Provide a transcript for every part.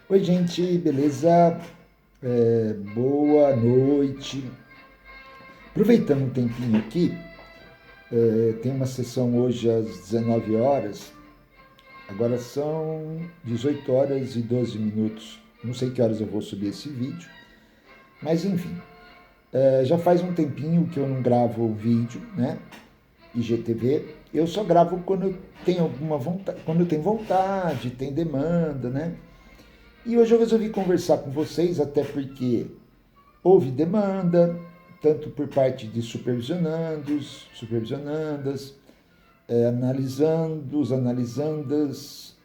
Oi, gente, beleza? Boa noite. Aproveitando um tempinho aqui, tem uma sessão hoje às 19 horas, agora são 18 horas e 12 minutos. Não sei que horas eu vou subir esse vídeo, mas enfim, já faz um tempinho que eu não gravo vídeo, né? IGTV. Eu só gravo quando eu tenho alguma vontade, quando eu tenho vontade, tem demanda, né? E hoje eu resolvi conversar com vocês, até porque houve demanda, tanto por parte de supervisionandos, supervisionandas, analisandos, analisandas,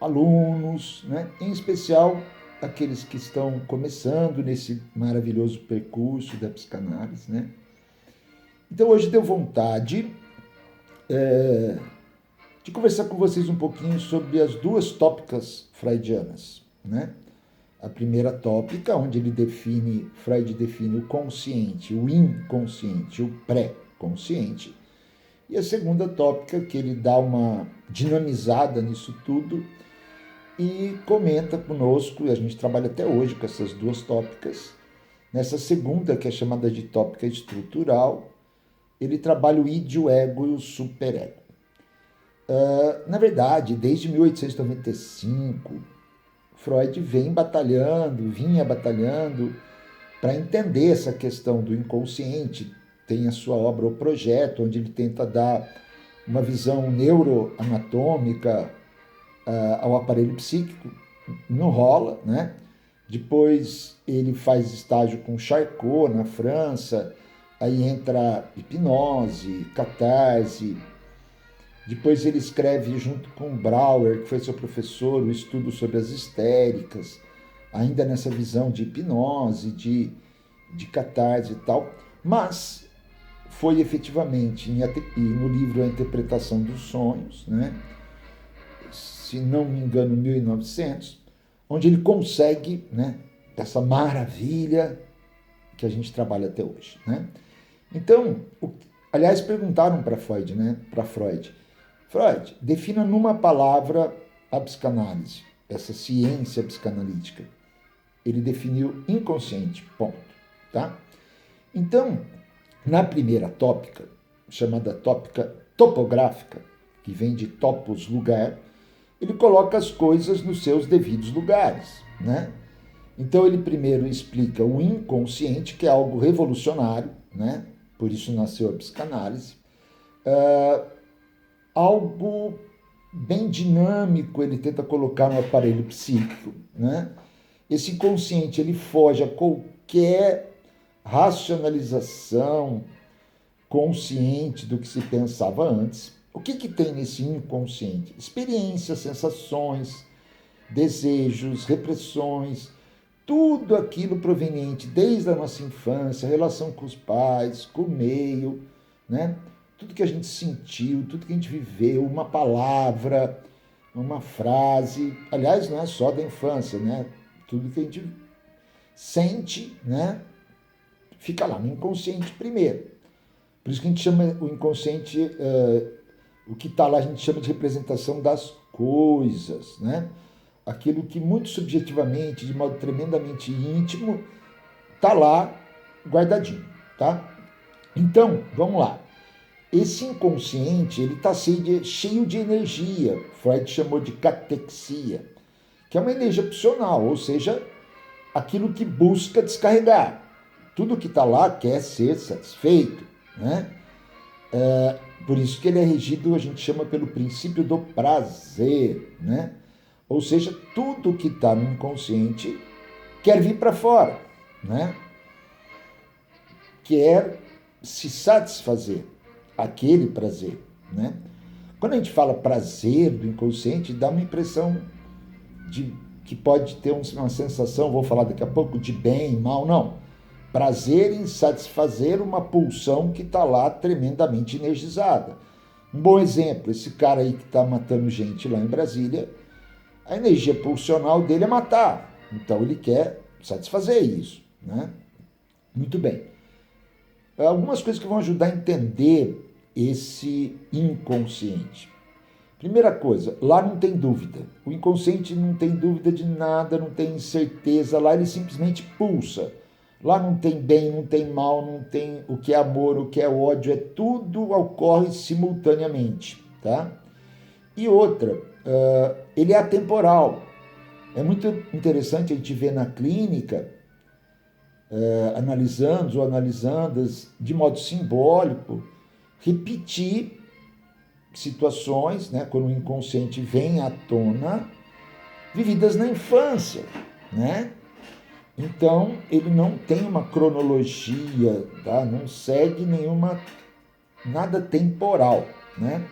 alunos, né? Em especial aqueles que estão começando nesse maravilhoso percurso da psicanálise, né? Então hoje deu vontade de conversar com vocês um pouquinho sobre as duas tópicas freudianas, né? A primeira tópica, onde Freud define o consciente, o inconsciente, o pré-consciente. E a segunda tópica, que ele dá uma dinamizada nisso tudo e comenta conosco, e a gente trabalha até hoje com essas duas tópicas. Nessa segunda, que é chamada de tópica estrutural, ele trabalha o id, o ego e o superego. Na verdade, desde 1895, Freud vinha batalhando para entender essa questão do inconsciente. Tem a sua obra O Projeto, onde ele tenta dar uma visão neuroanatômica ao aparelho psíquico. Não rola, né? Depois ele faz estágio com Charcot na França, aí entra hipnose, catarse. Depois ele escreve junto com Brauer, que foi seu professor, o estudo sobre as histéricas, ainda nessa visão de hipnose, de catarse e tal. Mas foi efetivamente no livro A Interpretação dos Sonhos, né? Se não me engano, 1900, onde ele consegue, né, essa maravilha que a gente trabalha até hoje, né? Então, aliás, perguntaram para Freud, né, Freud, defina numa palavra a psicanálise, essa ciência psicanalítica. Ele definiu inconsciente, ponto, tá? Então, na primeira tópica, chamada tópica topográfica, que vem de topos, lugar, ele coloca as coisas nos seus devidos lugares, né? Então ele primeiro explica o inconsciente, que é algo revolucionário, né? Por isso nasceu a psicanálise. Algo bem dinâmico ele tenta colocar no aparelho psíquico, né? Esse inconsciente ele foge a qualquer racionalização consciente do que se pensava antes. O que tem nesse inconsciente? Experiências, sensações, desejos, repressões, tudo aquilo proveniente desde a nossa infância, relação com os pais, com o meio, né? Tudo que a gente sentiu, tudo que a gente viveu, uma palavra, uma frase, aliás, não é só da infância, né? Tudo que a gente sente, né? Fica lá no inconsciente primeiro. Por isso que a gente chama o inconsciente, o que está lá a gente chama de representação das coisas, né? Aquilo que muito subjetivamente, de modo tremendamente íntimo, está lá guardadinho, tá? Então, vamos lá. Esse inconsciente ele está cheio de energia. Freud chamou de catexia, que é uma energia opcional, ou seja, aquilo que busca descarregar. Tudo que está lá quer ser satisfeito, né? Por isso que ele é regido, a gente chama pelo princípio do prazer, né? Ou seja, tudo que está no inconsciente quer vir para fora, né? Quer se satisfazer aquele prazer, né? Quando a gente fala prazer do inconsciente, dá uma impressão de que pode ter uma sensação, vou falar daqui a pouco, de bem, mal, não. Prazer em satisfazer uma pulsão que está lá tremendamente energizada. Um bom exemplo, esse cara aí que está matando gente lá em Brasília, a energia pulsional dele é matar. Então ele quer satisfazer isso, né? Muito bem. Algumas coisas que vão ajudar a entender esse inconsciente. Primeira coisa, lá não tem dúvida. O inconsciente não tem dúvida de nada, não tem incerteza. Lá ele simplesmente pulsa. Lá não tem bem, não tem mal, não tem o que é amor, o que é ódio. Tudo ocorre simultaneamente, tá? E outra, ele é atemporal. É muito interessante a gente ver na clínica, analisando ou analisandas de modo simbólico, repetir situações, né, quando o inconsciente vem à tona, vividas na infância, né? Então, ele não tem uma cronologia, tá? Não segue nada temporal, né?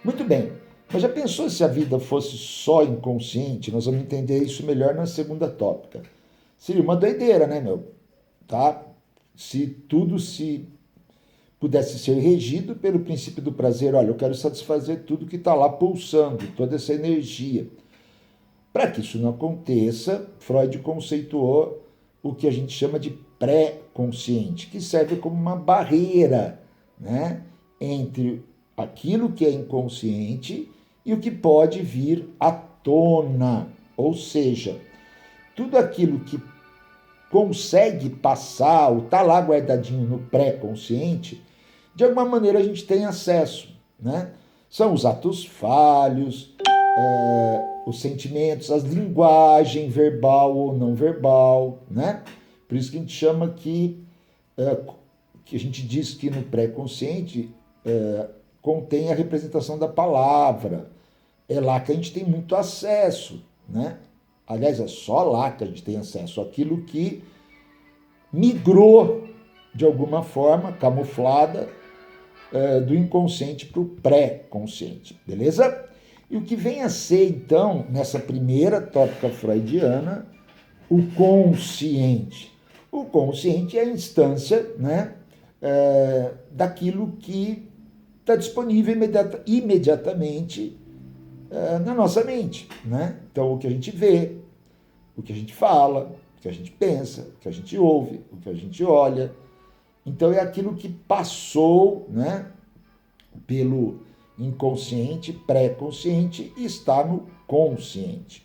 Muito bem, mas já pensou se a vida fosse só inconsciente? Nós vamos entender isso melhor na segunda tópica. Seria uma doideira, né, meu? Tá? Se tudo se pudesse ser regido pelo princípio do prazer, olha, eu quero satisfazer tudo que está lá pulsando, toda essa energia. Para que isso não aconteça, Freud conceituou o que a gente chama de pré-consciente, que serve como uma barreira, né, entre aquilo que é inconsciente e o que pode vir à tona. Ou seja, tudo aquilo que consegue passar, ou está lá guardadinho no pré-consciente, de alguma maneira a gente tem acesso, né? São os atos falhos, os sentimentos, a linguagem verbal ou não verbal, né? Por isso que a gente chama que a gente diz que no pré-consciente contém a representação da palavra. É lá que a gente tem muito acesso, né? Aliás, é só lá que a gente tem acesso àquilo que migrou de alguma forma, camuflada, do inconsciente para o pré-consciente, beleza? E o que vem a ser, então, nessa primeira tópica freudiana, o consciente. O consciente é a instância, né, daquilo que está disponível imediatamente na nossa mente, né? Então, o que a gente vê, o que a gente fala, o que a gente pensa, o que a gente ouve, o que a gente olha. Então, é aquilo que passou, né, pelo inconsciente, pré-consciente e está no consciente.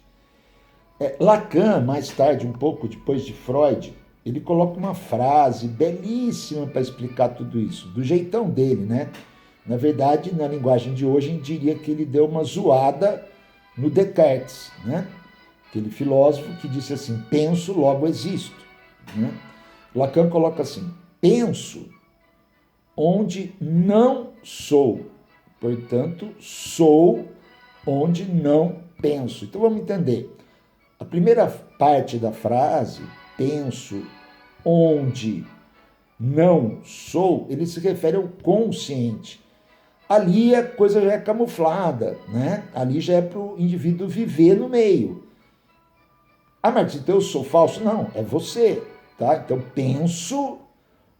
Lacan, mais tarde, um pouco depois de Freud, ele coloca uma frase belíssima para explicar tudo isso, do jeitão dele, né? Na verdade, na linguagem de hoje, a gente diria que ele deu uma zoada no Descartes, né? Aquele filósofo que disse assim, penso, logo existo, né? Lacan coloca assim, penso onde não sou, portanto, sou onde não penso. Então vamos entender. A primeira parte da frase, penso onde não sou, ele se refere ao consciente. Ali a coisa já é camuflada, né? Ali já é para o indivíduo viver no meio. Ah, mas então eu sou falso? Não, é você, tá? Então penso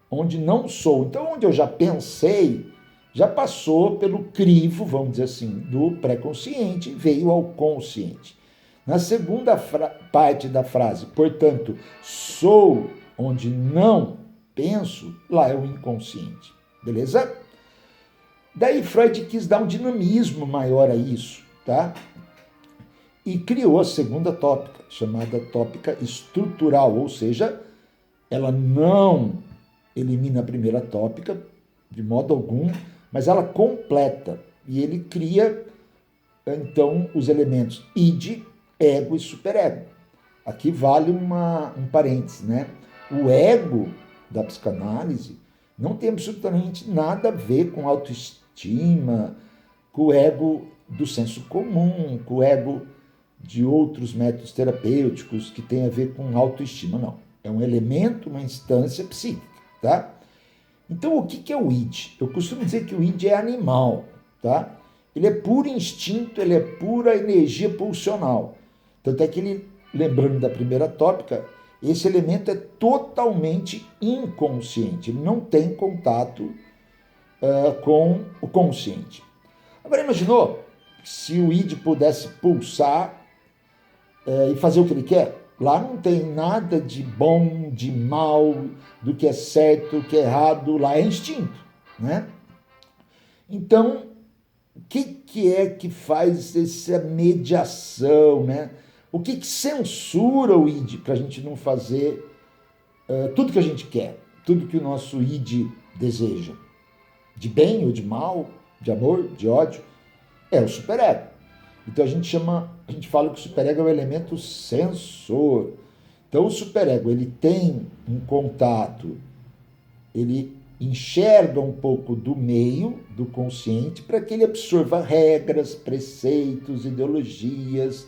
onde não sou. Então onde eu já pensei, já passou pelo crivo, vamos dizer assim, do pré-consciente, veio ao consciente. Na segunda parte da frase, portanto, sou onde não penso, lá é o inconsciente, beleza? Daí Freud quis dar um dinamismo maior a isso, tá? E criou a segunda tópica, chamada tópica estrutural, ou seja, ela não elimina a primeira tópica de modo algum, mas ela completa. E ele cria, então, os elementos id, ego e superego. Aqui vale um parênteses, né? O ego da psicanálise não tem absolutamente nada a ver com autoestima, com o ego do senso comum, com o ego de outros métodos terapêuticos que tem a ver com autoestima, não. É um elemento, uma instância psíquica, tá? Então, o que é o id? Eu costumo dizer que o id é animal, tá? Ele é puro instinto, ele é pura energia pulsional. Tanto é que ele, lembrando da primeira tópica, esse elemento é totalmente inconsciente, ele não tem contato com o consciente. Agora, imaginou se o id pudesse pulsar e fazer o que ele quer? Lá não tem nada de bom, de mal, do que é certo, do que é errado, lá é instinto, né? Então, que que é que faz essa mediação, né? O que censura o id para a gente não fazer tudo que a gente quer, tudo que o nosso id deseja, de bem ou de mal, de amor, de ódio, é o superego. Então a gente fala que o superego é o elemento censor. Então o superego, ele tem um contato, ele enxerga um pouco do meio, do consciente, para que ele absorva regras, preceitos, ideologias,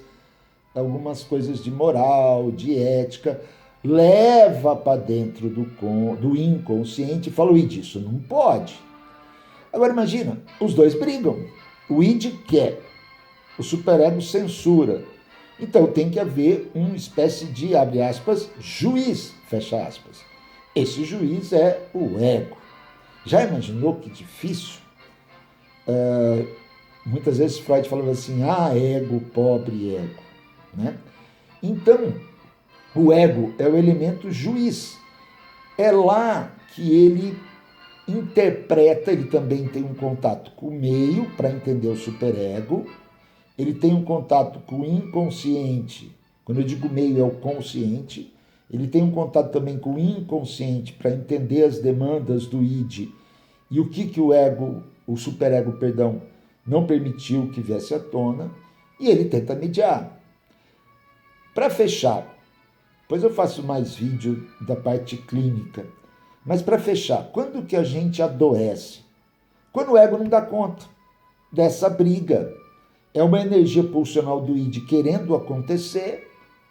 algumas coisas de moral, de ética, leva para dentro do inconsciente e fala, id, isso não pode. Agora imagina, os dois brigam. O id quer, o superego censura. Então tem que haver uma espécie de, abre aspas, juiz, fecha aspas. Esse juiz é o ego. Já imaginou que difícil? Muitas vezes Freud falava assim, ego, pobre ego. Né? Então, o ego é o elemento juiz. É lá que ele interpreta, ele também tem um contato com o meio para entender o superego, ele tem um contato com o inconsciente, quando eu digo meio é o consciente, ele tem um contato também com o inconsciente para entender as demandas do id e o que o ego, o superego, perdão, não permitiu que viesse à tona, e ele tenta mediar. Para fechar, depois eu faço mais vídeo da parte clínica, mas para fechar, quando que a gente adoece? Quando o ego não dá conta dessa briga. É uma energia pulsional do id querendo acontecer,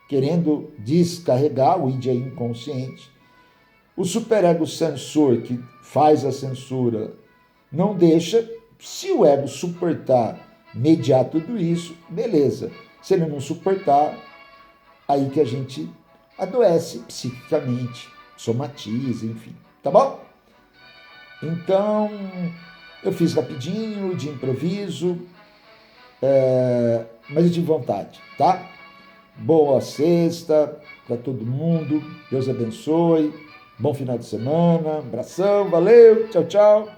querendo descarregar, o id é inconsciente. O superego censor, que faz a censura, não deixa. Se o ego suportar, mediar tudo isso, beleza. Se ele não suportar, aí que a gente adoece psiquicamente, somatiza, enfim. Tá bom? Então, eu fiz rapidinho, de improviso, mas eu tive vontade, tá? Boa sexta para todo mundo, Deus abençoe, bom final de semana, abração, valeu, tchau, tchau.